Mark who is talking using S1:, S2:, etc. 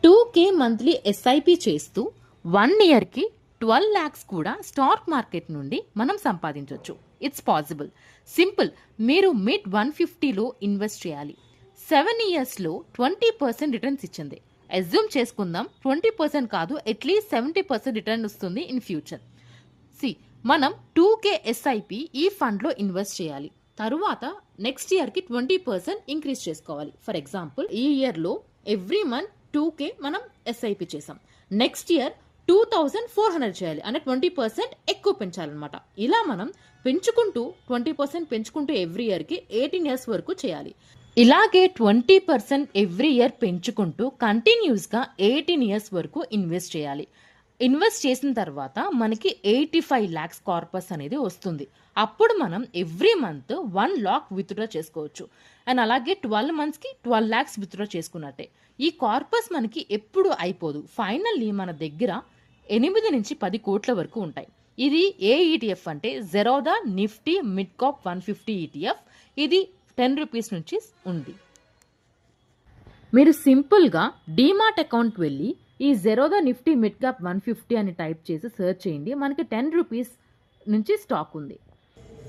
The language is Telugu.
S1: 2K మంత్లీ ఎస్ఐపి చేస్తూ 1 ఇయర్కి 12 lakhs కూడా స్టాక్ మార్కెట్ నుండి మనం సంపాదించవచ్చు. It's possible. సింపుల్. మీరు మిడ్ 150లో ఇన్వెస్ట్ చేయాలి. 7 yearsలో 20% రిటర్న్స్ ఇచ్చింది. అజ్యూమ్ చేసుకుందాం 20% కాదు, అట్లీస్ట్ 70% రిటర్న్ వస్తుంది ఇన్ ఫ్యూచర్. మనం 2K ఎస్ఐపి ఈ ఫండ్లో ఇన్వెస్ట్ చేయాలి. తరువాత నెక్స్ట్ ఇయర్కి 20% ఇంక్రీజ్ చేసుకోవాలి. ఫర్ ఎగ్జాంపుల్, ఈ ఇయర్లో ఎవ్రీ మంత్ 2K మనం ఎస్ఐపి చేసాం. నెక్స్ట్ ఇయర్ 2400 చేయాలి, అంటే 20% ఎక్కువ పెంచాలన్నమాట. ఇలా మనం పెంచుకుంటూ 20% పెంచుకుంటూ ఎవ్రీ ఇయర్కి 18 years వరకు చేయాలి. ఇలాగే 20% ఎవ్రీ ఇయర్ పెంచుకుంటూ కంటిన్యూస్గా 18 years వరకు ఇన్వెస్ట్ చేయాలి. ఇన్వెస్ట్ చేసిన తర్వాత మనకి 85 lakhs కార్పస్ అనేది వస్తుంది. అప్పుడు మనం ఎవ్రీ మంత్ 1 lakh విత్డ్రా చేసుకోవచ్చు. అండ్ అలాగే 12 monthsకి 12 lakhs విత్డ్రా చేసుకున్నట్టే. ఈ కార్పస్ మనకి ఎప్పుడు అయిపోదు. ఫైనల్లీ మన దగ్గర 8 నుంచి 10 కోట్ల వరకు ఉంటాయి. ఇది ఏ ఈటీఎఫ్ అంటే Zerodha Nifty mid cap 150 ETF. ఇది 10 rupees నుంచి ఉంది. మీరు సింపుల్గా డీమార్ట్ అకౌంట్ వెళ్ళి ఈ జెరోదా నిఫ్టీ మిడ్ క్యాప్ 150 అని టైప్ చేసి సెర్చ్ చేయండి. మనకి 10 rupees నుంచి స్టాక్ ఉంది.